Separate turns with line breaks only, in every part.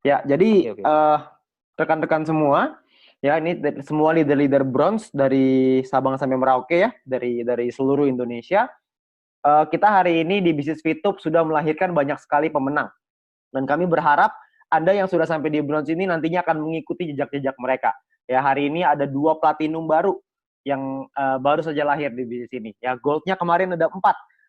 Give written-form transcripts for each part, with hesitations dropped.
Ya,
Oke,
jadi
oke.
rekan-rekan semua, ya ini semua leader-leader bronze dari Sabang sampai Merauke ya, dari seluruh Indonesia. Kita hari ini di Bisnis Fitup sudah melahirkan banyak sekali pemenang. Dan kami berharap Anda yang sudah sampai di bronze ini nantinya akan mengikuti jejak-jejak mereka. Ya, hari ini ada 2 platinum baru yang baru saja lahir di bisnis ini. Ya, goldnya kemarin ada 4.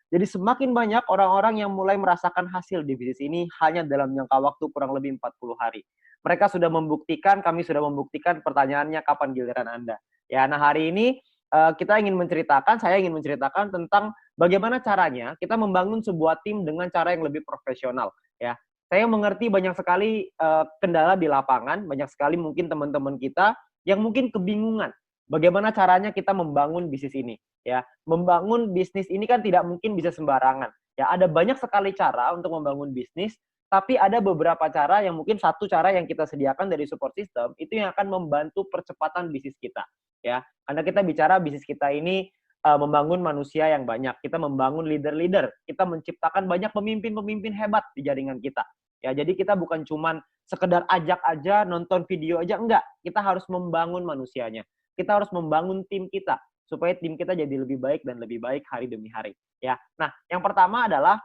Jadi semakin banyak orang-orang yang mulai merasakan hasil di bisnis ini hanya dalam jangka waktu kurang lebih 40 hari. Mereka sudah membuktikan, kami sudah membuktikan, pertanyaannya kapan giliran Anda. Ya, nah hari ini saya ingin menceritakan tentang bagaimana caranya kita membangun sebuah tim dengan cara yang lebih profesional. Ya, saya mengerti banyak sekali kendala di lapangan, banyak sekali mungkin teman-teman kita yang mungkin kebingungan bagaimana caranya kita membangun bisnis ini. Ya, membangun bisnis ini kan tidak mungkin bisa sembarangan. Ya, ada banyak sekali cara untuk membangun bisnis, tapi ada beberapa cara yang mungkin satu cara yang kita sediakan dari support system itu yang akan membantu percepatan bisnis kita. Ya, karena kita bicara bisnis kita ini membangun manusia yang banyak, kita membangun leader-leader, kita menciptakan banyak pemimpin-pemimpin hebat di jaringan kita. Ya, jadi kita bukan cuman sekedar ajak aja, nonton video aja, enggak. Kita harus membangun manusianya. Kita harus membangun tim kita supaya tim kita jadi lebih baik dan lebih baik hari demi hari. Ya, nah yang pertama adalah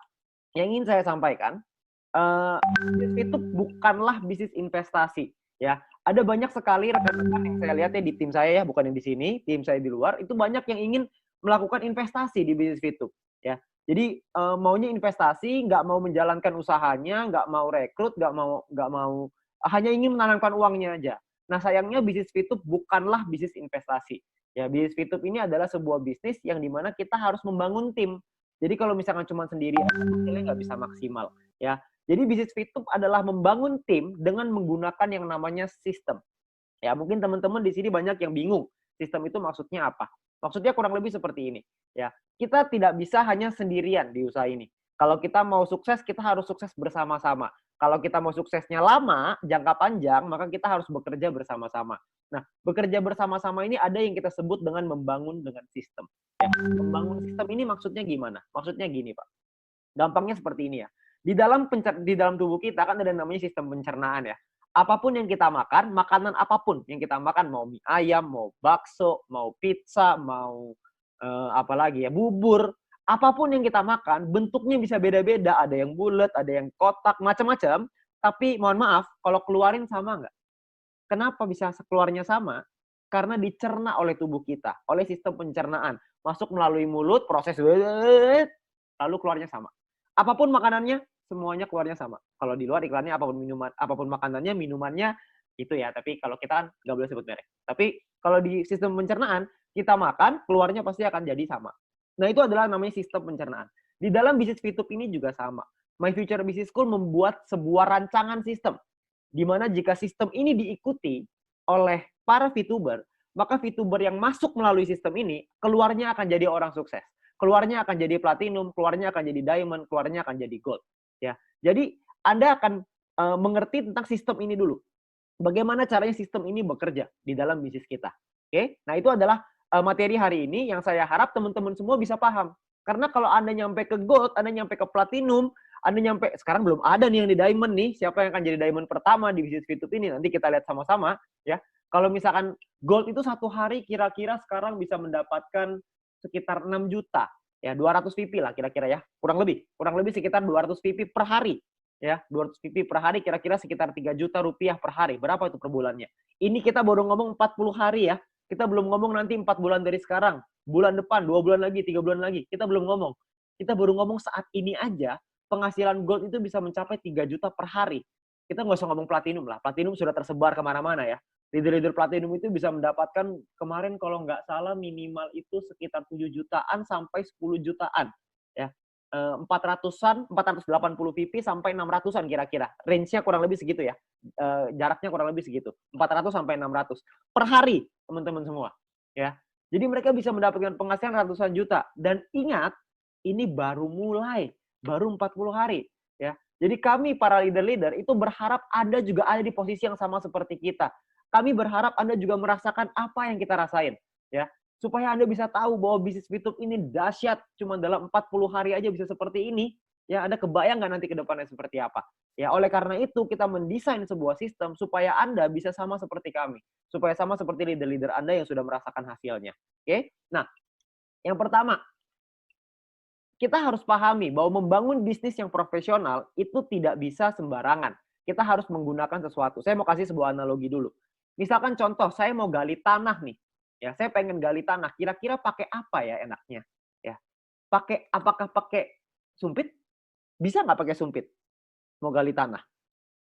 yang ingin saya sampaikan, bisnis itu bukanlah bisnis investasi. Ya, ada banyak sekali rekan-rekan yang saya lihat ya di tim saya ya, bukan yang di sini, tim saya di luar itu banyak yang ingin melakukan investasi di bisnis itu. Ya, jadi maunya investasi, nggak mau menjalankan usahanya, nggak mau rekrut, nggak mau hanya ingin menanamkan uangnya aja. Nah sayangnya bisnis Fitup bukanlah bisnis investasi. Ya, bisnis Fitup ini adalah sebuah bisnis yang dimana kita harus membangun tim. Jadi kalau misalkan cuma sendiri, hasilnya nggak bisa maksimal. Ya, jadi bisnis Fitup adalah membangun tim dengan menggunakan yang namanya sistem. Ya, mungkin teman-teman di sini banyak yang bingung. Sistem itu maksudnya apa? Maksudnya kurang lebih seperti ini. Ya, kita tidak bisa hanya sendirian di usaha ini. Kalau kita mau sukses, kita harus sukses bersama-sama. Kalau kita mau suksesnya lama, jangka panjang, maka kita harus bekerja bersama-sama. Nah, bekerja bersama-sama ini ada yang kita sebut dengan membangun dengan sistem. Ya, membangun sistem ini maksudnya gimana? Maksudnya gini, Pak. Gampangnya seperti ini ya. Di dalam tubuh kita kan ada namanya sistem pencernaan ya. Apapun yang kita makan, makanan apapun yang kita makan, mau mie ayam, mau bakso, mau pizza, mau apa lagi ya, bubur, apapun yang kita makan, bentuknya bisa beda-beda. Ada yang bulat, ada yang kotak, macam-macam. Tapi mohon maaf, kalau keluarin sama nggak? Kenapa bisa keluarnya sama? Karena dicerna oleh tubuh kita, oleh sistem pencernaan. Masuk melalui mulut, proses lalu keluarnya sama. Apapun makanannya, semuanya keluarnya sama. Kalau di luar iklannya apapun makanannya, minumannya itu ya. Tapi kalau kita kan nggak boleh sebut merek. Tapi kalau di sistem pencernaan, kita makan, keluarnya pasti akan jadi sama. Nah itu adalah namanya sistem pencernaan. Di dalam bisnis Fitup ini juga sama. My Future Business School membuat sebuah rancangan sistem di mana jika sistem ini diikuti oleh para VTuber, maka VTuber yang masuk melalui sistem ini, keluarnya akan jadi orang sukses. Keluarnya akan jadi platinum, keluarnya akan jadi diamond, keluarnya akan jadi gold. Ya, jadi Anda akan mengerti tentang sistem ini dulu. Bagaimana caranya sistem ini bekerja di dalam bisnis kita. Oke, nah itu adalah materi hari ini yang saya harap teman-teman semua bisa paham. Karena kalau Anda nyampe ke gold, Anda nyampe ke platinum, Anda nyampe sekarang belum ada nih yang di diamond nih. Siapa yang akan jadi diamond pertama di bisnis Fitup ini? Nanti kita lihat sama-sama ya. Kalau misalkan gold itu satu hari kira-kira sekarang bisa mendapatkan sekitar 6 juta. Ya, 200 VP lah kira-kira ya. Kurang lebih sekitar 200 VP per hari. Ya, 200 VP per hari kira-kira sekitar 3 juta rupiah per hari. Berapa itu per bulannya? Ini kita baru ngomong 40 hari ya. Kita belum ngomong nanti 4 bulan dari sekarang. Bulan depan, 2 bulan lagi, 3 bulan lagi. Kita belum ngomong. Kita baru ngomong saat ini aja penghasilan gold itu bisa mencapai 3 juta per hari. Kita nggak usah ngomong platinum lah. Platinum sudah tersebar kemana-mana ya. Leader-leader platinum itu bisa mendapatkan kemarin kalau nggak salah minimal itu sekitar 7 jutaan sampai 10 jutaan. Ya, 400-an, 480 VP sampai 600-an kira-kira. Range-nya kurang lebih segitu ya. Jaraknya kurang lebih segitu. 400 sampai 600 per hari, teman-teman semua. Ya. Jadi mereka bisa mendapatkan penghasilan ratusan juta. Dan ingat, ini baru mulai. Baru 40 hari. Ya. Jadi kami para leader-leader itu berharap Anda juga ada di posisi yang sama seperti kita. Kami berharap Anda juga merasakan apa yang kita rasain. Ya, supaya Anda bisa tahu bahwa bisnis Fitup ini dahsyat, cuma dalam 40 hari aja bisa seperti ini, Ya, Anda kebayang nggak nanti ke depannya seperti apa? Ya, oleh karena itu kita mendesain sebuah sistem supaya Anda bisa sama seperti kami. Supaya sama seperti leader-leader Anda yang sudah merasakan hasilnya. Oke? Nah, yang pertama, kita harus pahami bahwa membangun bisnis yang profesional itu tidak bisa sembarangan. Kita harus menggunakan sesuatu. Saya mau kasih sebuah analogi dulu. Misalkan contoh, saya mau gali tanah nih. Ya, saya pengen gali tanah. Kira-kira pakai apa ya enaknya? Ya, apakah pakai sumpit? Bisa nggak pakai sumpit? Mau gali tanah?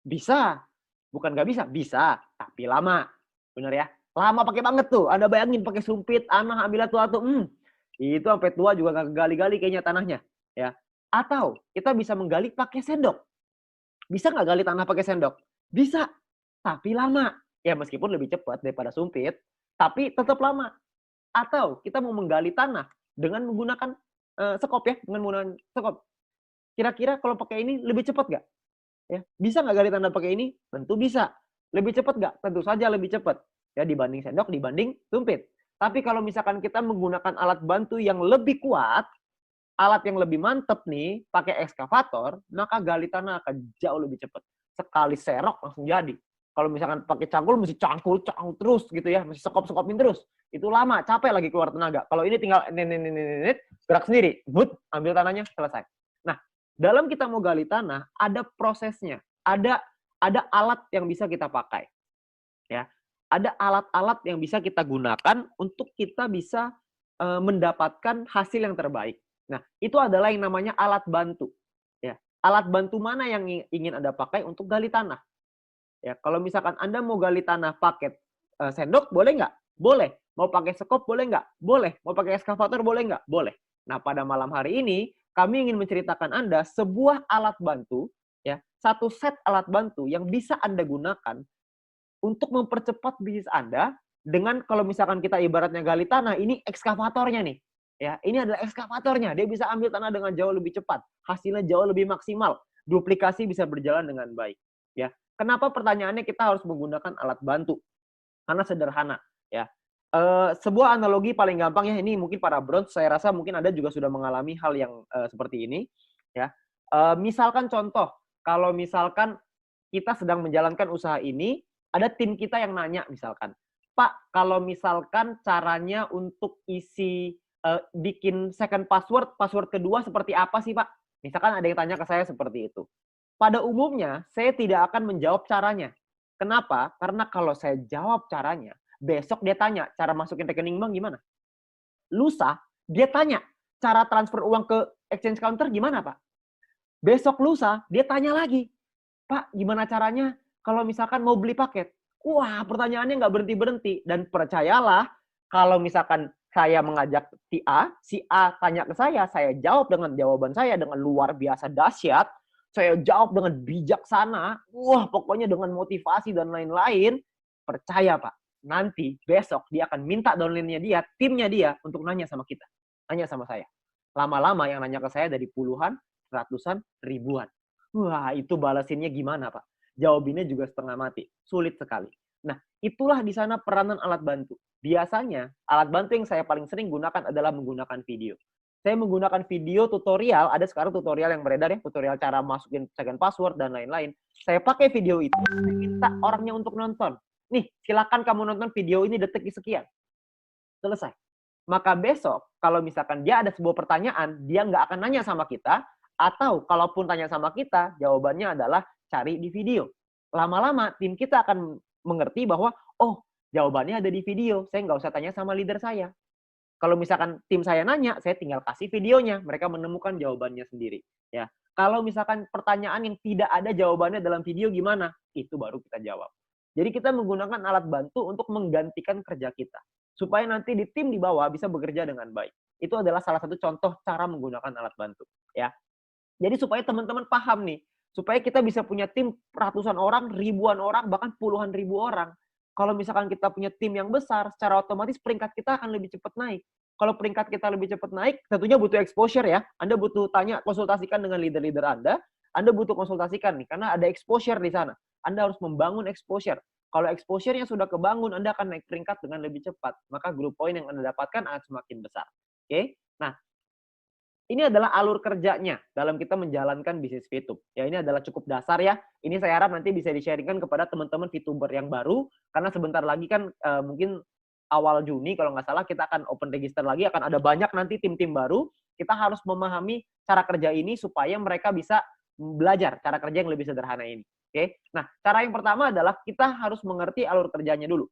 Bisa. Bukan nggak bisa, bisa. Tapi lama. Bener ya? Lama pakai banget tuh. Anda bayangin pakai sumpit, anak ambil atu-atu. Itu sampai tua juga nggak gali-gali kayaknya tanahnya. Ya. Atau kita bisa menggali pakai sendok. Bisa nggak gali tanah pakai sendok? Bisa. Tapi lama. Ya meskipun lebih cepat daripada sumpit. Tapi tetap lama. Atau kita mau menggali tanah dengan menggunakan sekop ya. Dengan menggunakan sekop. Kira-kira kalau pakai ini lebih cepat nggak? Ya, bisa nggak gali tanah pakai ini? Tentu bisa. Lebih cepat nggak? Tentu saja lebih cepat. Ya, dibanding sendok, dibanding sumpit. Tapi kalau misalkan kita menggunakan alat bantu yang lebih kuat, alat yang lebih mantep nih, pakai ekskavator, maka gali tanah akan jauh lebih cepat. Sekali serok langsung jadi. Kalau misalkan pakai cangkul, mesti cangkul terus gitu ya, mesti sekop-sekopin terus. Itu lama, capek lagi keluar tenaga. Kalau ini tinggal gerak sendiri, ambil tanahnya, selesai. Nah, dalam kita mau gali tanah, ada prosesnya. Ada alat yang bisa kita pakai. Ya, ada alat-alat yang bisa kita gunakan untuk kita bisa mendapatkan hasil yang terbaik. Nah, itu adalah yang namanya alat bantu. Ya, alat bantu mana yang ingin Anda pakai untuk gali tanah? Ya, kalau misalkan Anda mau gali tanah pakai sendok, boleh nggak? Boleh. Mau pakai sekop, boleh nggak? Boleh. Mau pakai ekskavator, boleh nggak? Boleh. Nah, pada malam hari ini, kami ingin menceritakan Anda sebuah alat bantu, ya, satu set alat bantu yang bisa Anda gunakan untuk mempercepat bisnis Anda dengan kalau misalkan kita ibaratnya gali tanah, ini ekskavatornya nih. Ya, ini adalah ekskavatornya. Dia bisa ambil tanah dengan jauh lebih cepat, hasilnya jauh lebih maksimal, duplikasi bisa berjalan dengan baik. Ya, kenapa pertanyaannya kita harus menggunakan alat bantu? Karena sederhana, ya. Sebuah analogi paling gampang ya, ini mungkin para bronze, saya rasa mungkin Anda juga sudah mengalami hal yang seperti ini, ya. Misalkan contoh, kalau misalkan kita sedang menjalankan usaha ini, ada tim kita yang nanya misalkan, Pak, kalau misalkan caranya untuk isi bikin second password, password kedua seperti apa sih Pak? Misalkan ada yang tanya ke saya seperti itu. Pada umumnya, saya tidak akan menjawab caranya. Kenapa? Karena kalau saya jawab caranya, besok dia tanya, cara masukin rekening bank gimana? Lusa, dia tanya, cara transfer uang ke exchange counter gimana Pak? Besok lusa, dia tanya lagi, Pak, gimana caranya kalau misalkan mau beli paket? Wah, pertanyaannya nggak berhenti-berhenti. Dan percayalah, kalau misalkan saya mengajak si A tanya ke saya jawab dengan jawaban saya dengan luar biasa dahsyat, saya jawab dengan bijaksana, wah pokoknya dengan motivasi dan lain-lain, percaya Pak, nanti besok dia akan minta downline-nya dia, timnya dia untuk nanya sama kita, nanya sama saya. Lama-lama yang nanya ke saya dari puluhan, ratusan, ribuan. Wah, itu balasinnya gimana, Pak? Jawabinnya juga setengah mati. Sulit sekali. Nah, itulah di sana peranan alat bantu. Biasanya, alat bantu yang saya paling sering gunakan adalah menggunakan video. Saya menggunakan video tutorial, ada sekarang tutorial yang beredar ya, tutorial cara masukin second password dan lain-lain. Saya pakai video itu, saya minta orangnya untuk nonton. Nih, silakan kamu nonton video ini detik sekian. Selesai. Maka besok, kalau misalkan dia ada sebuah pertanyaan, dia nggak akan nanya sama kita, atau kalaupun tanya sama kita, jawabannya adalah cari di video. Lama-lama, tim kita akan mengerti bahwa, oh, jawabannya ada di video, saya nggak usah tanya sama leader saya. Kalau misalkan tim saya nanya, saya tinggal kasih videonya, mereka menemukan jawabannya sendiri. Ya, kalau misalkan pertanyaan yang tidak ada jawabannya dalam video gimana? Itu baru kita jawab. Jadi kita menggunakan alat bantu untuk menggantikan kerja kita. Supaya nanti di tim di bawah bisa bekerja dengan baik. Itu adalah salah satu contoh cara menggunakan alat bantu. Ya. Jadi supaya teman-teman paham nih, supaya kita bisa punya tim ratusan orang, ribuan orang, bahkan puluhan ribu orang. Kalau misalkan kita punya tim yang besar, secara otomatis peringkat kita akan lebih cepat naik. Kalau peringkat kita lebih cepat naik, tentunya butuh exposure ya. Anda butuh tanya, konsultasikan dengan leader-leader Anda butuh konsultasikan nih, karena ada exposure di sana. Anda harus membangun exposure. Kalau exposure-nya sudah kebangun, Anda akan naik peringkat dengan lebih cepat. Maka group point yang Anda dapatkan akan semakin besar. Oke? Nah, Ini adalah alur kerjanya dalam kita menjalankan bisnis VTube. Ya, ini adalah cukup dasar ya. Ini saya harap nanti bisa di-sharingkan kepada teman-teman VTuber yang baru, karena sebentar lagi kan mungkin awal Juni kalau nggak salah kita akan open register lagi, akan ada banyak nanti tim-tim baru. Kita harus memahami cara kerja ini supaya mereka bisa belajar cara kerja yang lebih sederhana ini. Oke. Nah, cara yang pertama adalah kita harus mengerti alur kerjanya dulu.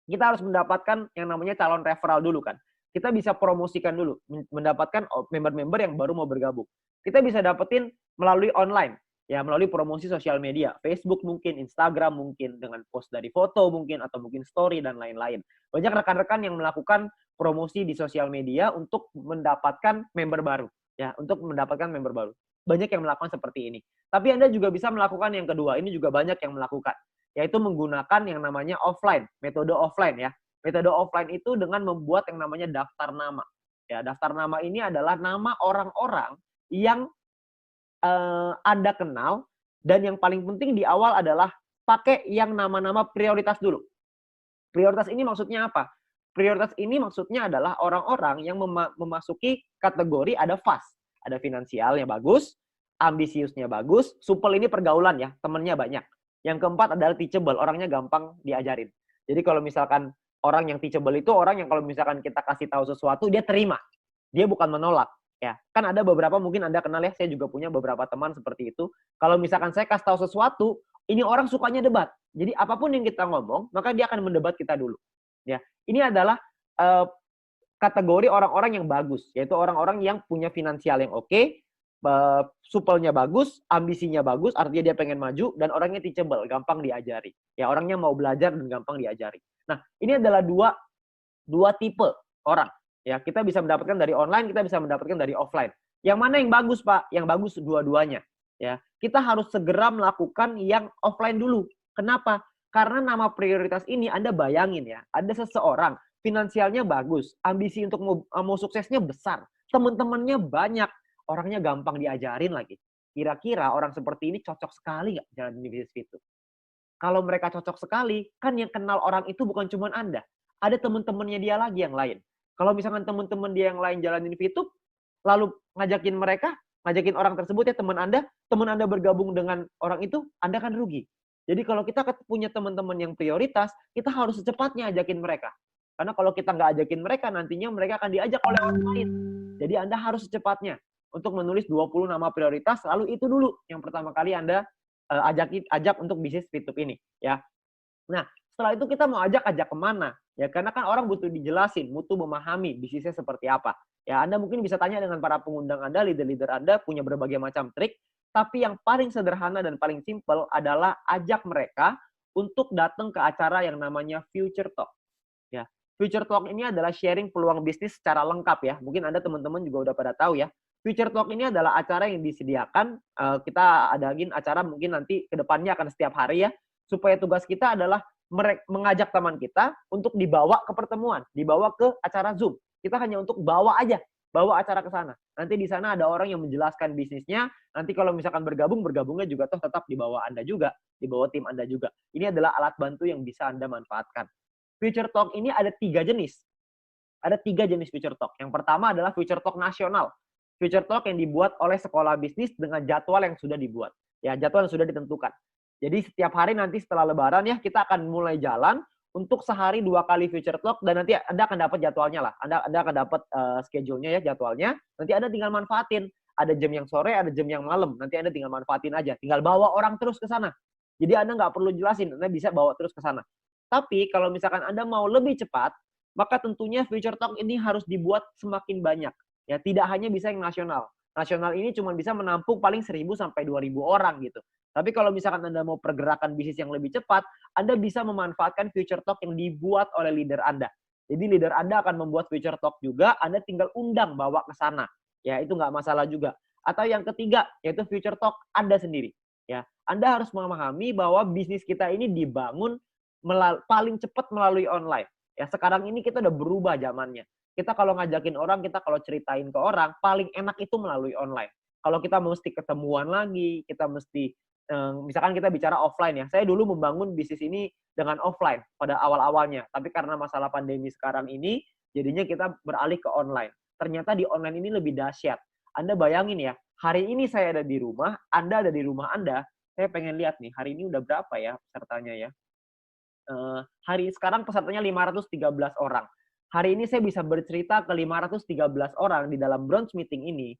Kita harus mendapatkan yang namanya calon referral dulu kan. Kita bisa promosikan dulu, mendapatkan member-member yang baru mau bergabung. Kita bisa dapetin melalui online, ya melalui promosi sosial media, Facebook mungkin, Instagram mungkin, dengan post dari foto mungkin, atau mungkin story dan lain-lain. Banyak rekan-rekan yang melakukan promosi di sosial media untuk mendapatkan member baru, ya, untuk mendapatkan member baru. Banyak yang melakukan seperti ini. Tapi Anda juga bisa melakukan yang kedua, ini juga banyak yang melakukan, yaitu menggunakan yang namanya offline, metode offline ya. Metode offline itu dengan membuat yang namanya daftar nama. Ya, daftar nama ini adalah nama orang-orang yang Anda kenal, dan yang paling penting di awal adalah pakai yang nama-nama prioritas dulu. Prioritas ini maksudnya apa? Prioritas ini maksudnya adalah orang-orang yang memasuki kategori ada fast, ada finansialnya bagus, ambisiusnya bagus, supel ini pergaulan ya, temennya banyak. Yang keempat adalah teachable, orangnya gampang diajarin. Jadi kalau misalkan orang yang teachable itu orang yang kalau misalkan kita kasih tahu sesuatu, dia terima. Dia bukan menolak. Ya, kan ada beberapa mungkin Anda kenal ya, saya juga punya beberapa teman seperti itu. Kalau misalkan saya kasih tahu sesuatu, ini orang sukanya debat. Jadi apapun yang kita ngomong, maka dia akan mendebat kita dulu. Ya, ini adalah kategori orang-orang yang bagus, yaitu orang-orang yang punya finansial yang oke, supelnya bagus, ambisinya bagus, artinya dia pengen maju, dan orangnya teachable, gampang diajari. Ya, orangnya mau belajar dan gampang diajari. Nah, ini adalah dua tipe orang. Ya, kita bisa mendapatkan dari online, kita bisa mendapatkan dari offline. Yang mana yang bagus, Pak? Yang bagus dua-duanya. Ya, kita harus segera melakukan yang offline dulu. Kenapa? Karena nama prioritas ini Anda bayangin ya, ada seseorang finansialnya bagus, ambisi untuk mau suksesnya besar, teman-temannya banyak, orangnya gampang diajarin lagi. Kira-kira orang seperti ini cocok sekali nggak jalan di bisnis itu? Kalau mereka cocok sekali, kan yang kenal orang itu bukan cuma Anda. Ada teman-temannya dia lagi yang lain. Kalau misalkan teman-teman dia yang lain jalanin VTube, lalu ngajakin orang tersebut ya teman Anda bergabung dengan orang itu, Anda kan rugi. Jadi kalau kita punya teman-teman yang prioritas, kita harus secepatnya ajakin mereka. Karena kalau kita nggak ajakin mereka, nantinya mereka akan diajak oleh orang lain. Jadi Anda harus secepatnya untuk menulis 20 nama prioritas, lalu itu dulu yang pertama kali Anda ajak untuk bisnis VTube ini. Ya. Nah, setelah itu kita mau ajak kemana? Ya, karena kan orang butuh dijelasin, butuh memahami bisnisnya seperti apa. Ya, Anda mungkin bisa tanya dengan para pengundang Anda, leader-leader Anda punya berbagai macam trik, tapi yang paling sederhana dan paling simpel adalah ajak mereka untuk datang ke acara yang namanya Future Talk. Ya, Future Talk ini adalah sharing peluang bisnis secara lengkap ya. Mungkin Anda teman-teman juga udah pada tahu ya. Future Talk ini adalah acara yang disediakan, kita adain acara mungkin nanti ke depannya akan setiap hari ya, supaya tugas kita adalah mengajak teman kita untuk dibawa ke pertemuan, dibawa ke acara Zoom. Kita hanya untuk bawa acara ke sana. Nanti di sana ada orang yang menjelaskan bisnisnya, nanti kalau misalkan bergabungnya juga toh tetap di bawah Anda juga, di bawah tim Anda juga. Ini adalah alat bantu yang bisa Anda manfaatkan. Future Talk ini ada 3 jenis. Ada 3 jenis Future Talk. Yang pertama adalah Future Talk nasional. Future Talk yang dibuat oleh sekolah bisnis dengan jadwal yang sudah dibuat. Ya, jadwal yang sudah ditentukan. Jadi setiap hari nanti setelah lebaran ya, kita akan mulai jalan untuk sehari 2 kali Future Talk, dan nanti Anda akan dapat jadwalnya lah. Anda akan dapat schedule-nya ya, jadwalnya. Nanti Anda tinggal manfaatin. Ada jam yang sore, ada jam yang malam. Nanti Anda tinggal manfaatin aja. Tinggal bawa orang terus ke sana. Jadi Anda nggak perlu jelasin, Anda bisa bawa terus ke sana. Tapi kalau misalkan Anda mau lebih cepat, maka tentunya Future Talk ini harus dibuat semakin banyak. Ya, tidak hanya bisa yang nasional. Nasional ini cuma bisa menampung paling 1.000 sampai 2.000 orang gitu. Tapi kalau misalkan Anda mau pergerakan bisnis yang lebih cepat, Anda bisa memanfaatkan Future Talk yang dibuat oleh leader Anda. Jadi leader Anda akan membuat Future Talk juga, Anda tinggal undang bawa ke sana. Ya, itu nggak masalah juga. Atau yang ketiga, yaitu Future Talk Anda sendiri. Ya, Anda harus memahami bahwa bisnis kita ini dibangun paling cepat melalui online. Ya, sekarang ini kita udah berubah zamannya. Kita kalau ngajakin orang, kita kalau ceritain ke orang, paling enak itu melalui online. Kalau kita mesti ketemuan lagi, kita mesti, misalkan kita bicara offline ya. Saya dulu membangun bisnis ini dengan offline pada awal-awalnya. Tapi karena masalah pandemi sekarang ini, jadinya kita beralih ke online. Ternyata di online ini lebih dahsyat. Anda bayangin ya, hari ini saya ada di rumah, Anda ada di rumah Anda, saya pengen lihat nih, hari ini udah berapa ya pesertanya ya? Hari sekarang pesertanya 513 orang. Hari ini saya bisa bercerita ke 513 orang di dalam bronze meeting ini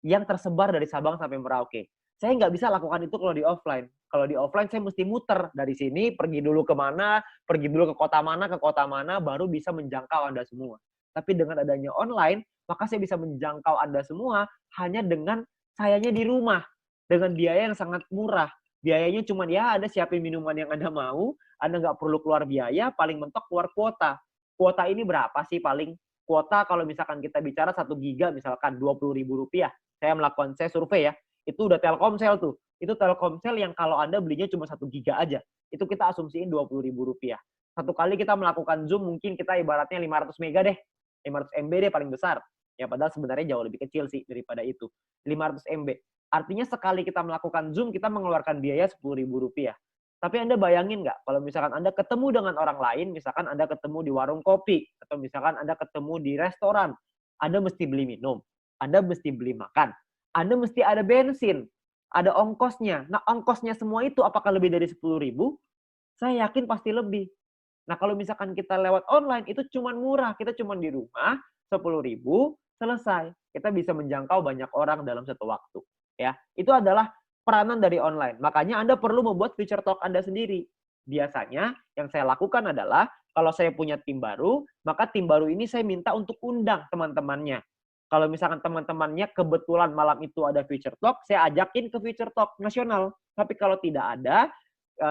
yang tersebar dari Sabang sampai Merauke. Saya nggak bisa lakukan itu kalau di offline. Kalau di offline saya mesti muter dari sini, pergi dulu kemana, pergi dulu ke kota mana, baru bisa menjangkau Anda semua. Tapi dengan adanya online, maka saya bisa menjangkau Anda semua hanya dengan sayanya di rumah. Dengan biaya yang sangat murah. Biayanya cuma ya ada siapin minuman yang Anda mau, Anda nggak perlu keluar biaya, paling mentok keluar kuota. Kuota ini berapa sih paling? Kuota kalau misalkan kita bicara 1 giga misalkan Rp20.000. Saya survei ya, itu udah Telkomsel tuh. Itu Telkomsel yang kalau Anda belinya cuma 1 giga aja. Itu kita asumsiin Rp20.000. Satu kali kita melakukan Zoom mungkin kita ibaratnya 500 mega deh. 500 MB deh paling besar. Ya padahal sebenarnya jauh lebih kecil sih daripada itu. 500 MB. Artinya sekali kita melakukan Zoom kita mengeluarkan biaya Rp10.000. Tapi Anda bayangin nggak, kalau misalkan Anda ketemu dengan orang lain, misalkan Anda ketemu di warung kopi, atau misalkan Anda ketemu di restoran, Anda mesti beli minum, Anda mesti beli makan, Anda mesti ada bensin, ada ongkosnya. Nah, ongkosnya semua itu apakah lebih dari 10.000? Saya yakin pasti lebih. Nah, kalau misalkan kita lewat online, itu cuma murah. Kita cuma di rumah, 10.000, selesai. Kita bisa menjangkau banyak orang dalam satu waktu. Ya, itu adalah peranan dari online. Makanya Anda perlu membuat feature talk Anda sendiri. Biasanya yang saya lakukan adalah kalau saya punya tim baru, maka tim baru ini saya minta untuk undang teman-temannya. Kalau misalkan teman-temannya kebetulan malam itu ada feature talk, saya ajakin ke feature talk nasional. Tapi kalau tidak ada,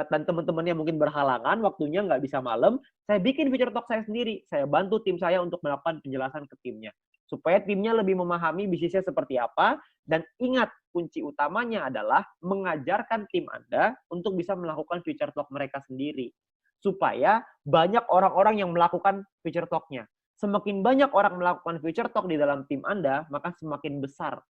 dan teman-temannya mungkin berhalangan, waktunya nggak bisa malam, saya bikin feature talk saya sendiri. Saya bantu tim saya untuk melakukan penjelasan ke timnya. Supaya timnya lebih memahami bisnisnya seperti apa, dan ingat, kunci utamanya adalah mengajarkan tim Anda untuk bisa melakukan feature talk mereka sendiri. Supaya banyak orang-orang yang melakukan feature talk-nya. Semakin banyak orang melakukan feature talk di dalam tim Anda, maka semakin besar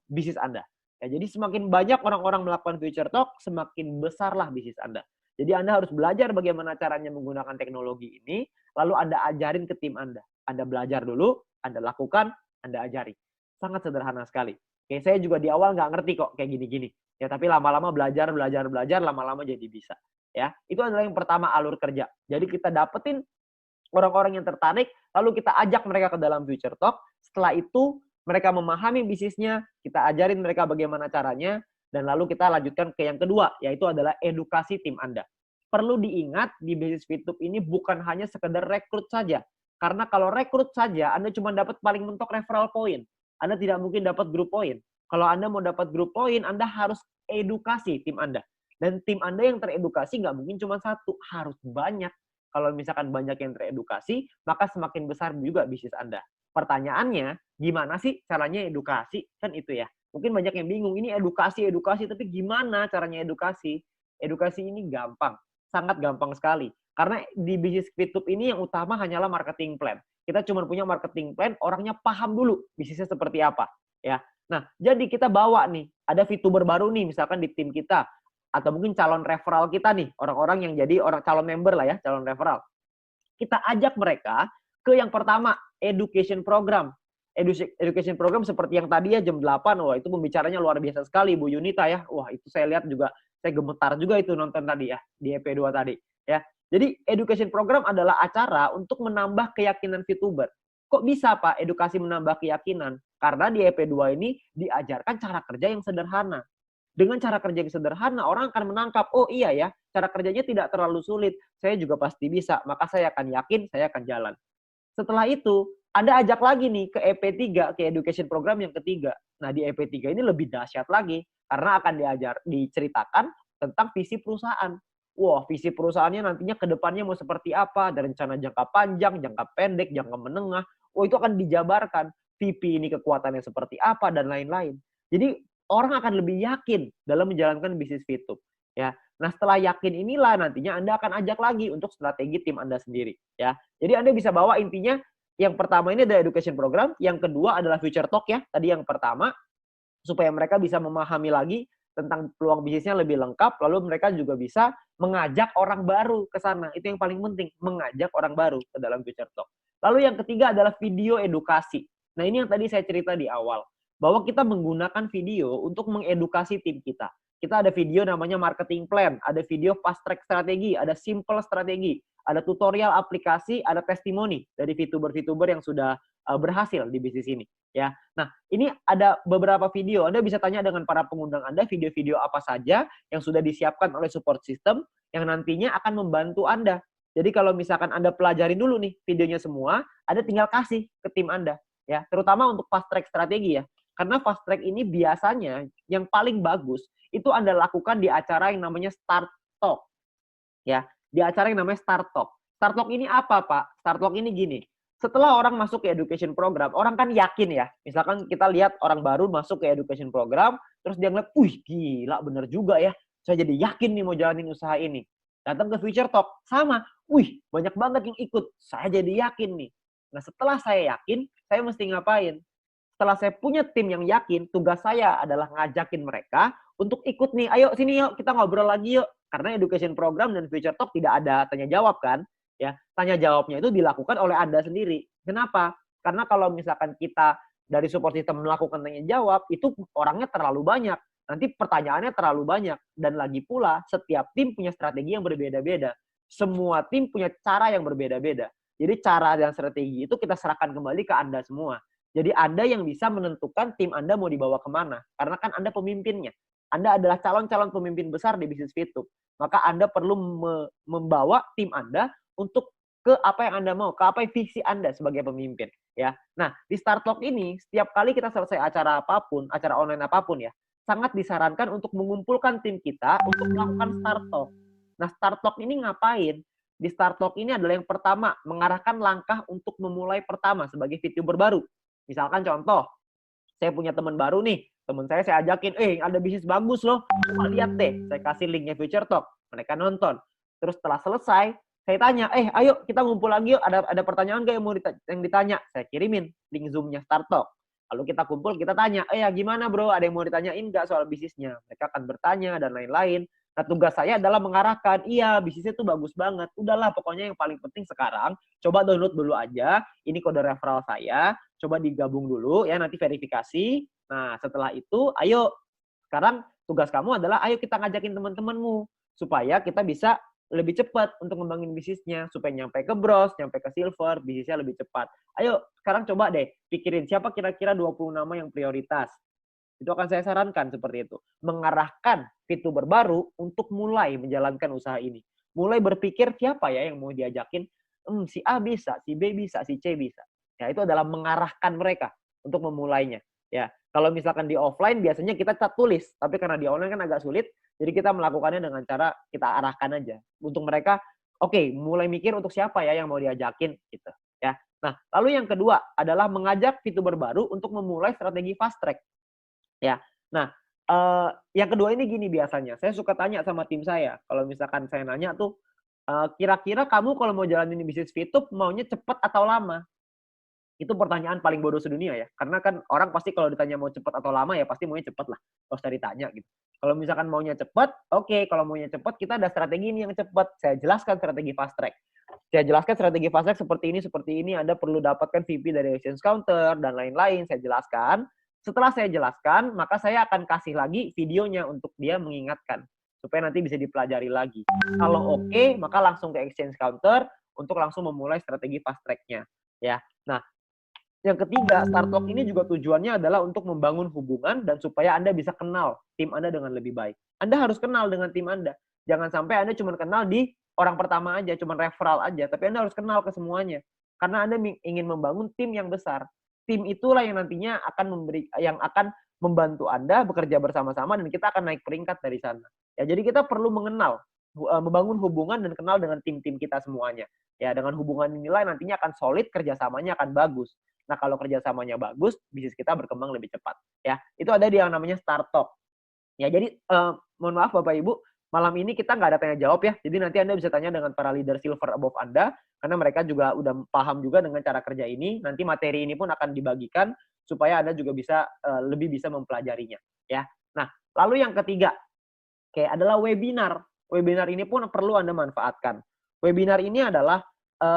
bisnis Anda. Ya, jadi semakin banyak orang-orang melakukan feature talk, semakin besarlah bisnis Anda. Jadi Anda harus belajar bagaimana caranya menggunakan teknologi ini, lalu Anda ajarin ke tim Anda. Anda belajar dulu, Anda lakukan, Anda ajari. Sangat sederhana sekali. Oke, saya juga di awal nggak ngerti kok kayak gini-gini. Ya, tapi lama-lama belajar, lama-lama jadi bisa. Ya, itu adalah yang pertama, alur kerja. Jadi kita dapetin orang-orang yang tertarik, lalu kita ajak mereka ke dalam future talk. Setelah itu mereka memahami bisnisnya, kita ajarin mereka bagaimana caranya, dan lalu kita lanjutkan ke yang kedua, yaitu adalah edukasi tim Anda. Perlu diingat, di bisnis Fitup ini bukan hanya sekedar rekrut saja. Karena kalau rekrut saja, Anda cuma dapat paling mentok referral point. Anda tidak mungkin dapat group point. Kalau Anda mau dapat group point, Anda harus edukasi tim Anda. Dan tim Anda yang teredukasi nggak mungkin cuma satu, harus banyak. Kalau misalkan banyak yang teredukasi, maka semakin besar juga bisnis Anda. Pertanyaannya, gimana sih caranya edukasi? Kan itu ya. Mungkin banyak yang bingung, ini edukasi, tapi gimana caranya edukasi? Edukasi ini gampang, sangat gampang sekali. Karena di bisnis Fitup ini yang utama hanyalah marketing plan. Kita cuma punya marketing plan, orangnya paham dulu bisnisnya seperti apa. Ya. Nah, jadi kita bawa nih, ada VTuber baru nih, misalkan di tim kita, atau mungkin calon referral kita nih, orang-orang yang jadi orang calon member lah ya, calon referral. Kita ajak mereka ke yang pertama, education program. Education program seperti yang tadi ya jam 8, wah itu pembicaranya luar biasa sekali Bu Yunita ya. Wah itu saya lihat juga, saya gemetar juga itu nonton tadi ya, di EP2 tadi. Ya. Jadi education program adalah acara untuk menambah keyakinan VTuber. Kok bisa Pak edukasi menambah keyakinan? Karena di EP2 ini diajarkan cara kerja yang sederhana. Dengan cara kerja yang sederhana, orang akan menangkap, oh iya ya, cara kerjanya tidak terlalu sulit. Saya juga pasti bisa, maka saya akan yakin, saya akan jalan. Setelah itu, Anda ajak lagi nih ke EP3, ke education program yang ketiga. Nah, di EP3 ini lebih dahsyat lagi, karena akan diceritakan tentang visi perusahaan. Wah, visi perusahaannya nantinya ke depannya mau seperti apa, ada rencana jangka panjang, jangka pendek, jangka menengah. Wah, itu akan dijabarkan. VP ini kekuatannya seperti apa, dan lain-lain. Jadi, orang akan lebih yakin dalam menjalankan bisnis Fitup. Ya. Nah, setelah yakin inilah nantinya Anda akan ajak lagi untuk strategi tim Anda sendiri. Ya. Jadi, Anda bisa bawa intinya, yang pertama ini adalah education program, yang kedua adalah future talk ya. Tadi yang pertama, supaya mereka bisa memahami lagi tentang peluang bisnisnya lebih lengkap, lalu mereka juga bisa mengajak orang baru ke sana. Itu yang paling penting, mengajak orang baru ke dalam future talk. Lalu yang ketiga adalah video edukasi. Nah, ini yang tadi saya cerita di awal. bahwa kita menggunakan video untuk mengedukasi tim kita. Kita ada video namanya marketing plan, ada video fast track strategi, ada simple strategi, ada tutorial aplikasi, ada testimoni dari VTuber-VTuber yang sudah berhasil di bisnis ini. Ya, nah ini ada beberapa video. Anda bisa tanya dengan para pengundang Anda video-video apa saja yang sudah disiapkan oleh support system yang nantinya akan membantu Anda. Jadi kalau misalkan Anda pelajarin dulu nih videonya semua, Anda tinggal kasih ke tim Anda. Ya, terutama untuk fast track strategi ya. Karena fast track ini biasanya yang paling bagus itu Anda lakukan di acara yang namanya Start Talk. Ya, di acara yang namanya Start Talk. Start Talk ini apa, Pak? Start Talk ini gini. Setelah orang masuk ke education program, orang kan yakin ya. Misalkan kita lihat orang baru masuk ke education program, terus dia ngeliat, "Wih, gila bener juga ya. Saya jadi yakin nih mau jalanin usaha ini." Datang ke Future Talk, sama. "Wih, banyak banget yang ikut. Saya jadi yakin nih." Nah, setelah saya yakin, saya mesti ngapain? Setelah saya punya tim yang yakin, tugas saya adalah ngajakin mereka untuk ikut nih. Ayo sini yuk, kita ngobrol lagi yuk. Karena education program dan Future Talk tidak ada tanya jawab kan. Ya, tanya jawabnya itu dilakukan oleh Anda sendiri. Kenapa? Karena kalau misalkan kita dari support system melakukan tanya jawab, itu orangnya terlalu banyak. Nanti pertanyaannya terlalu banyak. Dan lagi pula, setiap tim punya strategi yang berbeda-beda. Semua tim punya cara yang berbeda-beda. Jadi cara dan strategi itu kita serahkan kembali ke Anda semua. Jadi Anda yang bisa menentukan tim Anda mau dibawa kemana. Karena kan Anda pemimpinnya. Anda adalah calon-calon pemimpin besar di bisnis Fitup. Maka Anda perlu membawa tim Anda untuk ke apa yang Anda mau, ke apa yang visi Anda sebagai pemimpin. Ya. Nah, di Start Talk ini, setiap kali kita selesai acara apapun, acara online apapun ya, sangat disarankan untuk mengumpulkan tim kita untuk melakukan Start Talk. Nah, Start Talk ini ngapain? Di Start Talk ini adalah yang pertama, mengarahkan langkah untuk memulai pertama sebagai VTuber baru. Misalkan contoh, saya punya teman baru nih, teman saya ajakin, ada bisnis bagus loh, coba lihat deh, saya kasih linknya Future Talk, mereka nonton. Terus setelah selesai, saya tanya, ayo kita ngumpul lagi yuk, ada pertanyaan nggak yang ditanya? Saya kirimin link Zoom-nya Start Talk. Lalu kita kumpul, kita tanya, gimana bro, ada yang mau ditanyain nggak soal bisnisnya? Mereka akan bertanya dan lain-lain. Nah, tugas saya adalah mengarahkan, bisnisnya tuh bagus banget. Udahlah, pokoknya yang paling penting sekarang, coba download dulu aja, ini kode referral saya, coba digabung dulu ya, nanti verifikasi. Nah, setelah itu, ayo, sekarang tugas kamu adalah, ayo kita ngajakin teman-temanmu, supaya kita bisa lebih cepat untuk ngembangin bisnisnya, supaya nyampe ke bros, nyampe ke silver, bisnisnya lebih cepat. Ayo, sekarang coba deh, pikirin siapa kira-kira 20 nama yang prioritas. Itu akan saya sarankan seperti itu. Mengarahkan VTuber baru untuk mulai menjalankan usaha ini. Mulai berpikir siapa ya yang mau diajakin. Si A bisa, si B bisa, si C bisa. Ya, itu adalah mengarahkan mereka untuk memulainya. Ya, kalau misalkan di offline biasanya kita tulis, tapi karena di online kan agak sulit, jadi kita melakukannya dengan cara kita arahkan aja. Untuk mereka, oke, mulai mikir untuk siapa ya yang mau diajakin gitu. Ya. Nah, lalu yang kedua adalah mengajak VTuber baru untuk memulai strategi fast track. Ya, nah, yang kedua ini gini biasanya, saya suka tanya sama tim saya, kalau misalkan saya nanya tuh, kira-kira kamu kalau mau jalanin bisnis Fitup maunya cepat atau lama? Itu pertanyaan paling bodoh sedunia ya, karena kan orang pasti kalau ditanya mau cepat atau lama ya pasti maunya cepat lah, nggak usah ditanya gitu. Kalau misalkan maunya cepat, oke, kalau maunya cepat kita ada strategi ini yang cepat, saya jelaskan strategi fast track. Saya jelaskan strategi fast track seperti ini, Anda perlu dapatkan VP dari exchange counter dan lain-lain, saya jelaskan. Setelah saya jelaskan, maka saya akan kasih lagi videonya untuk dia mengingatkan. Supaya nanti bisa dipelajari lagi. Kalau oke, maka langsung ke exchange counter untuk langsung memulai strategi fast track-nya. Ya. Nah, yang ketiga, Start Talk ini juga tujuannya adalah untuk membangun hubungan dan supaya Anda bisa kenal tim Anda dengan lebih baik. Anda harus kenal dengan tim Anda. Jangan sampai Anda cuma kenal di orang pertama aja, cuma referral aja. Tapi Anda harus kenal ke semuanya. Karena Anda ingin membangun tim yang besar. Tim itulah yang nantinya yang akan membantu Anda bekerja bersama-sama dan kita akan naik peringkat dari sana. Ya, jadi kita perlu mengenal, membangun hubungan dan kenal dengan tim-tim kita semuanya. Ya, dengan hubungan inilah nantinya akan solid, kerjasamanya akan bagus. Nah, kalau kerjasamanya bagus, bisnis kita berkembang lebih cepat. Ya, itu ada di yang namanya Start Talk. Ya, jadi mohon maaf Bapak Ibu, malam ini kita nggak ada tanya jawab ya. Jadi nanti Anda bisa tanya dengan para leader silver above Anda, karena mereka juga udah paham juga dengan cara kerja ini. Nanti materi ini pun akan dibagikan supaya Anda juga bisa lebih bisa mempelajarinya. Ya. Nah, lalu yang ketiga, adalah webinar. Webinar ini pun perlu Anda manfaatkan. Webinar ini adalah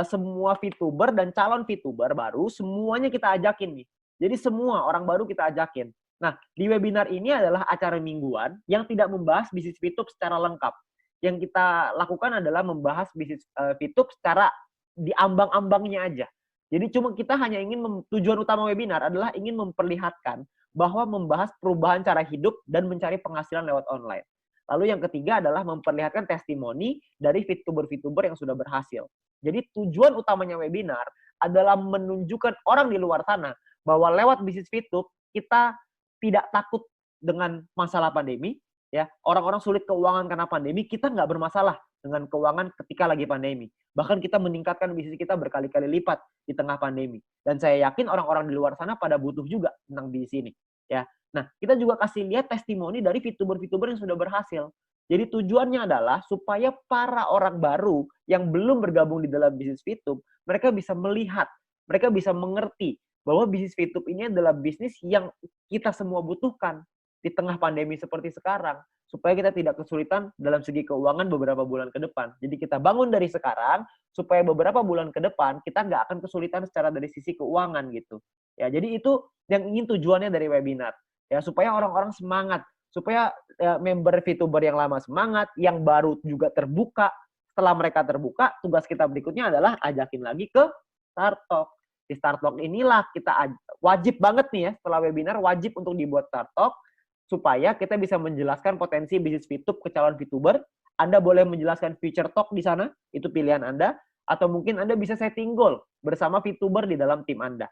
semua VTuber dan calon VTuber baru, semuanya kita ajakin nih. Jadi semua orang baru kita ajakin. Nah, di webinar ini adalah acara mingguan yang tidak membahas bisnis VTube secara lengkap. Yang kita lakukan adalah membahas bisnis VTube secara di ambang-ambangnya aja. Jadi cuma kita hanya ingin, tujuan utama webinar adalah ingin memperlihatkan bahwa membahas perubahan cara hidup dan mencari penghasilan lewat online. Lalu yang ketiga adalah memperlihatkan testimoni dari VTuber-VTuber yang sudah berhasil. Jadi tujuan utamanya webinar adalah menunjukkan orang di luar sana bahwa lewat bisnis VTube kita tidak takut dengan masalah pandemi, ya. Orang-orang sulit keuangan karena pandemi, kita nggak bermasalah dengan keuangan ketika lagi pandemi. Bahkan kita meningkatkan bisnis kita berkali-kali lipat di tengah pandemi. Dan saya yakin orang-orang di luar sana pada butuh juga tentang bisnis ini, ya. Nah, kita juga kasih lihat testimoni dari VTuber-VTuber yang sudah berhasil. Jadi tujuannya adalah supaya para orang baru yang belum bergabung di dalam bisnis VTube, mereka bisa melihat, mereka bisa mengerti bahwa bisnis VTube ini adalah bisnis yang kita semua butuhkan di tengah pandemi seperti sekarang, supaya kita tidak kesulitan dalam segi keuangan beberapa bulan ke depan. Jadi kita bangun dari sekarang, supaya beberapa bulan ke depan kita nggak akan kesulitan secara dari sisi keuangan gitu. Ya, jadi itu yang ingin tujuannya dari webinar. Ya, supaya orang-orang semangat, supaya member VTuber yang lama semangat, yang baru juga terbuka. Setelah mereka terbuka, tugas kita berikutnya adalah ajakin lagi ke Start Talk. Di Start Talk inilah kita wajib banget nih ya, setelah webinar wajib untuk dibuat Start Talk supaya kita bisa menjelaskan potensi bisnis VTube ke calon VTuber. Anda boleh menjelaskan future talk di sana, itu pilihan Anda, atau mungkin Anda bisa setting goal bersama VTuber di dalam tim Anda.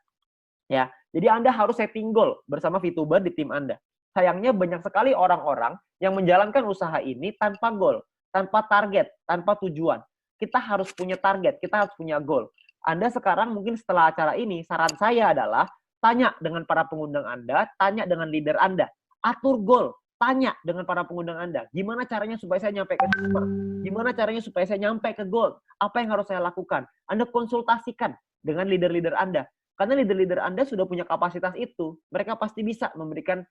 Ya, jadi Anda harus setting goal bersama VTuber di tim Anda. Sayangnya banyak sekali orang-orang yang menjalankan usaha ini tanpa goal, tanpa target, tanpa tujuan. Kita harus punya target, kita harus punya goal. Anda sekarang mungkin setelah acara ini, saran saya adalah tanya dengan para pengundang Anda, tanya dengan leader Anda, atur goal, tanya dengan para pengundang Anda, gimana caranya supaya saya nyampe ke super, gimana caranya supaya saya nyampe ke goal, apa yang harus saya lakukan. Anda konsultasikan dengan leader-leader Anda. Karena leader-leader Anda sudah punya kapasitas itu. Mereka pasti bisa memberikan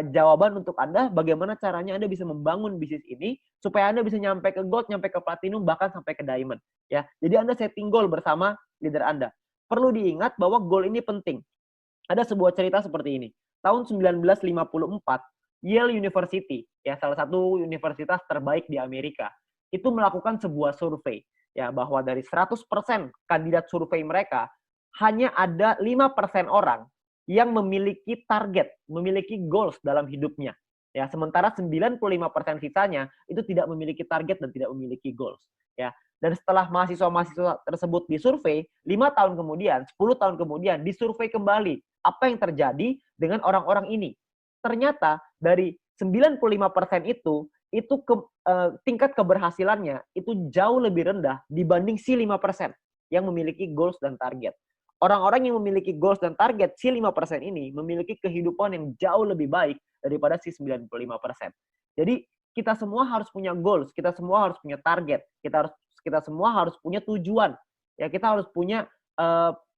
jawaban untuk Anda bagaimana caranya Anda bisa membangun bisnis ini supaya Anda bisa nyampe ke gold, nyampe ke platinum, bahkan sampai ke diamond. Ya, jadi Anda setting goal bersama leader Anda. Perlu diingat bahwa goal ini penting. Ada sebuah cerita seperti ini. Tahun 1954, Yale University, ya salah satu universitas terbaik di Amerika, itu melakukan sebuah survei, ya bahwa dari 100% kandidat survei mereka hanya ada 5% orang yang memiliki target, memiliki goals dalam hidupnya. Ya, sementara 95% sisanya itu tidak memiliki target dan tidak memiliki goals. Ya, dan setelah mahasiswa-mahasiswa tersebut disurvei, 5 tahun kemudian, 10 tahun kemudian disurvei kembali apa yang terjadi dengan orang-orang ini. Ternyata dari 95% itu tingkat keberhasilannya itu jauh lebih rendah dibanding si 5% yang memiliki goals dan target. Orang-orang yang memiliki goals dan target si 5% ini memiliki kehidupan yang jauh lebih baik daripada si 95%. Jadi kita semua harus punya goals, kita semua harus punya target, kita semua harus punya tujuan. Ya, kita harus punya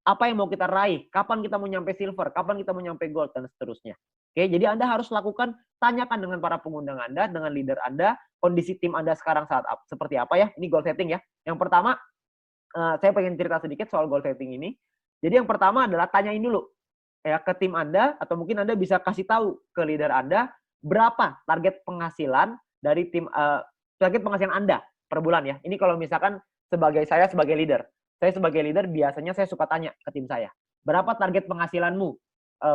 apa yang mau kita raih, kapan kita mau nyampe silver, kapan kita mau nyampe gold dan seterusnya. Oke, jadi Anda harus lakukan, tanyakan dengan para pengundang Anda, dengan leader Anda, kondisi tim Anda sekarang seperti apa ya. Ini goal setting ya. Yang pertama, saya pengen cerita sedikit soal goal setting ini. Jadi yang pertama adalah tanyain dulu ya ke tim Anda, atau mungkin Anda bisa kasih tahu ke leader Anda berapa target penghasilan dari target penghasilan Anda per bulan ya. Ini kalau misalkan saya sebagai leader. Saya sebagai leader biasanya saya suka tanya ke tim saya, berapa target penghasilanmu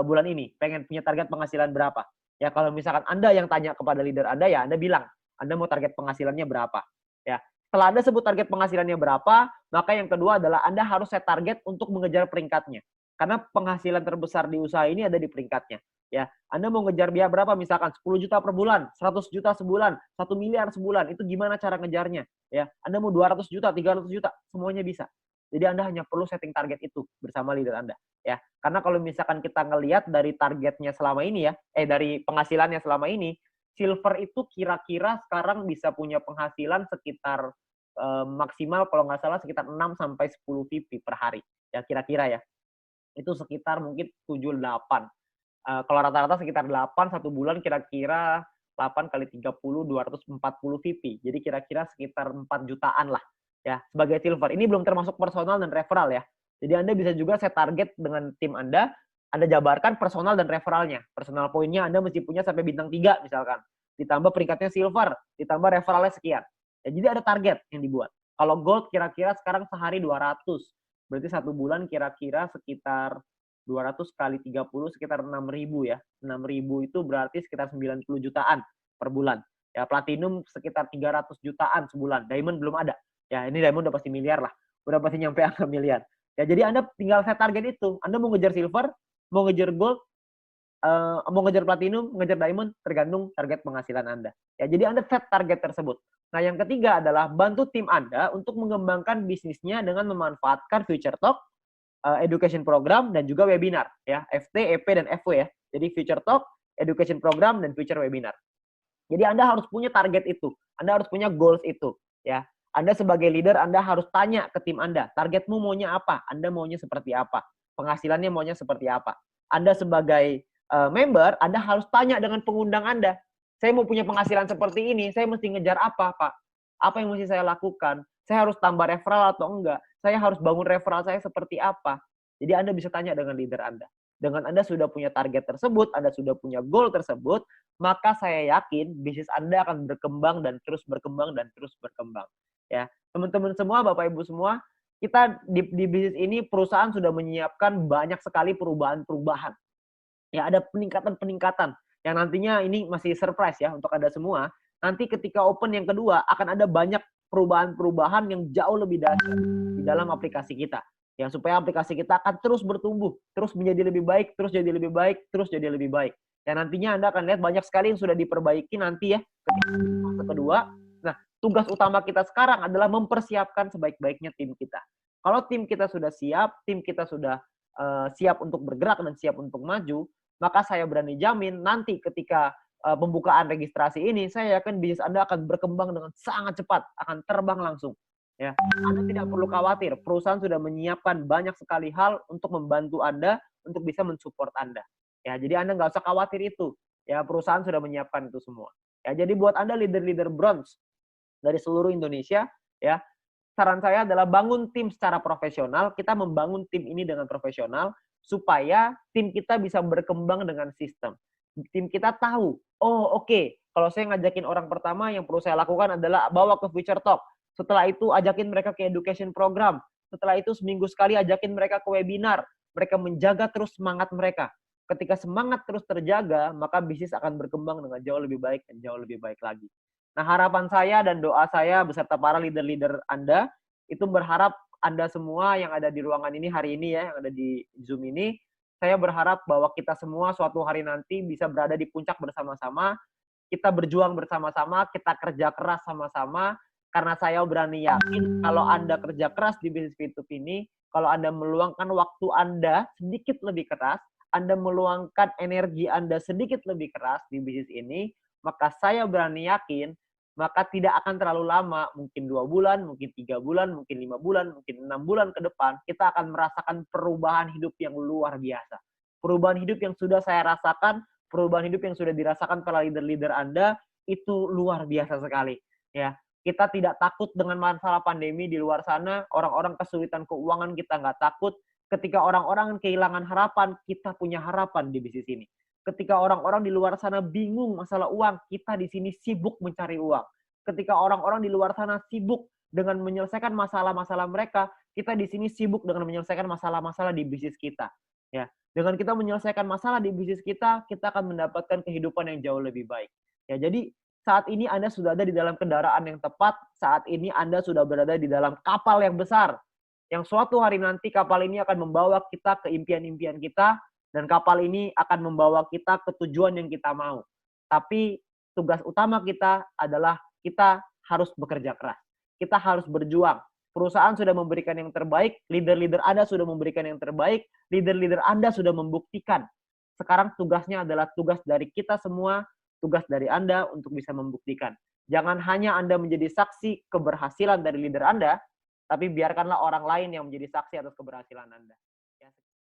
bulan ini? Pengen punya target penghasilan berapa? Ya kalau misalkan Anda yang tanya kepada leader Anda, ya Anda bilang, Anda mau target penghasilannya berapa? Ya. Setelah Anda sebut target penghasilannya berapa, maka yang kedua adalah Anda harus set target untuk mengejar peringkatnya. Karena penghasilan terbesar di usaha ini ada di peringkatnya. Ya, Anda mau ngejar biaya berapa? Misalkan 10 juta per bulan, 100 juta sebulan, 1 miliar sebulan. Itu gimana cara ngejarnya? Ya, Anda mau 200 juta, 300 juta, semuanya bisa. Jadi Anda hanya perlu setting target itu bersama leader Anda. Ya, karena kalau misalkan kita ngelihat dari targetnya selama ini ya, dari penghasilannya selama ini, silver itu kira-kira sekarang bisa punya penghasilan sekitar maksimal kalau nggak salah sekitar 6 sampai 10 VP per hari. Ya kira-kira ya. Itu sekitar mungkin 7-8. Kalau rata-rata sekitar 8 satu bulan kira-kira 8 kali 30 240 VP. Jadi kira-kira sekitar 4 jutaan lah ya sebagai silver. Ini belum termasuk personal dan referral ya. Jadi Anda bisa juga set target dengan tim Anda Anda jabarkan personal dan referralnya. Personal poinnya Anda mesti punya sampai bintang 3 misalkan. Ditambah peringkatnya silver, ditambah referralnya sekian. Ya, jadi ada target yang dibuat. Kalau gold kira-kira sekarang sehari 200. Berarti 1 bulan kira-kira sekitar 200 kali 30 sekitar 6.000 ya. 6.000 itu berarti sekitar 90 jutaan per bulan. Ya, platinum sekitar 300 jutaan sebulan. Diamond belum ada. Ya, ini diamond udah pasti miliar lah. Udah pasti nyampe angka miliar. Ya, jadi Anda tinggal set target itu. Anda mau ngejar silver, mau ngejar gold, mau ngejar platinum, ngejar diamond, tergantung target penghasilan Anda. Ya, jadi Anda set target tersebut. Nah, yang ketiga adalah bantu tim Anda untuk mengembangkan bisnisnya dengan memanfaatkan Future Talk, education program, dan juga webinar. Ya, FT, EP, dan FW ya. Jadi Future Talk, education program, dan future webinar. Jadi Anda harus punya target itu. Anda harus punya goals itu. Ya, Anda sebagai leader, Anda harus tanya ke tim Anda, targetmu maunya apa? Anda maunya seperti apa? Penghasilannya maunya seperti apa? Anda sebagai member, Anda harus tanya dengan pengundang Anda. Saya mau punya penghasilan seperti ini, saya mesti ngejar apa, Pak? Apa yang mesti saya lakukan? Saya harus tambah referral atau enggak? Saya harus bangun referral saya seperti apa? Jadi Anda bisa tanya dengan leader Anda. Dengan Anda sudah punya target tersebut, Anda sudah punya goal tersebut, maka saya yakin bisnis Anda akan berkembang dan terus berkembang dan terus berkembang. Ya, teman-teman semua, Bapak Ibu semua, kita di bisnis ini perusahaan sudah menyiapkan banyak sekali perubahan-perubahan. Ya, ada peningkatan-peningkatan yang nantinya ini masih surprise ya untuk Anda semua. Nanti ketika open yang kedua akan ada banyak perubahan-perubahan yang jauh lebih dahsyat di dalam aplikasi kita. Ya, supaya aplikasi kita akan terus bertumbuh, terus menjadi lebih baik, terus jadi lebih baik, terus jadi lebih baik. Dan nantinya Anda akan lihat banyak sekali yang sudah diperbaiki nanti ya ketika fase kedua. Nah, tugas utama kita sekarang adalah mempersiapkan sebaik-baiknya tim kita. Kalau tim kita sudah siap, tim kita sudah siap untuk bergerak dan siap untuk maju, maka saya berani jamin nanti ketika pembukaan registrasi ini, saya yakin bisnis Anda akan berkembang dengan sangat cepat, akan terbang langsung. Ya, Anda tidak perlu khawatir. Perusahaan sudah menyiapkan banyak sekali hal untuk membantu Anda untuk bisa mensupport Anda. Ya, jadi Anda nggak usah khawatir itu. Ya, perusahaan sudah menyiapkan itu semua. Ya, jadi buat Anda leader-leader bronze dari seluruh Indonesia, ya, saran saya adalah bangun tim secara profesional. Kita membangun tim ini dengan profesional supaya tim kita bisa berkembang dengan sistem. Tim kita tahu, oh oke, kalau saya ngajakin orang pertama yang perlu saya lakukan adalah bawa ke Future Talk. Setelah itu ajakin mereka ke education program. Setelah itu seminggu sekali ajakin mereka ke webinar. Mereka menjaga terus semangat mereka. Ketika semangat terus terjaga, maka bisnis akan berkembang dengan jauh lebih baik dan jauh lebih baik lagi. Nah, harapan saya dan doa saya beserta para leader-leader Anda, itu berharap Anda semua yang ada di ruangan ini hari ini ya, yang ada di Zoom ini, saya berharap bahwa kita semua suatu hari nanti bisa berada di puncak bersama-sama, kita berjuang bersama-sama, kita kerja keras sama-sama, karena saya berani yakin kalau Anda kerja keras di bisnis Fitup ini, kalau Anda meluangkan waktu Anda sedikit lebih keras, Anda meluangkan energi Anda sedikit lebih keras di bisnis ini, maka saya berani yakin, maka tidak akan terlalu lama, mungkin 2 bulan, mungkin 3 bulan, mungkin 5 bulan, mungkin 6 bulan ke depan, kita akan merasakan perubahan hidup yang luar biasa. Perubahan hidup yang sudah saya rasakan, perubahan hidup yang sudah dirasakan para leader-leader Anda, itu luar biasa sekali. Ya, kita tidak takut dengan masalah pandemi di luar sana, orang-orang kesulitan keuangan kita nggak takut. Ketika orang-orang kehilangan harapan, kita punya harapan di bisnis ini. Ketika orang-orang di luar sana bingung masalah uang, kita di sini sibuk mencari uang. Ketika orang-orang di luar sana sibuk dengan menyelesaikan masalah-masalah mereka, kita di sini sibuk dengan menyelesaikan masalah-masalah di bisnis kita. Ya, dengan kita menyelesaikan masalah di bisnis kita akan mendapatkan kehidupan yang jauh lebih baik. Ya, jadi saat ini Anda sudah ada di dalam kendaraan yang tepat, saat ini Anda sudah berada di dalam kapal yang besar, yang suatu hari nanti kapal ini akan membawa kita ke impian-impian kita, dan kapal ini akan membawa kita ke tujuan yang kita mau. Tapi tugas utama kita adalah kita harus bekerja keras. Kita harus berjuang. Perusahaan sudah memberikan yang terbaik, leader-leader Anda sudah memberikan yang terbaik, leader-leader Anda sudah membuktikan. Sekarang tugasnya adalah tugas dari kita semua, tugas dari Anda untuk bisa membuktikan. Jangan hanya Anda menjadi saksi keberhasilan dari leader Anda, tapi biarkanlah orang lain yang menjadi saksi atas keberhasilan Anda.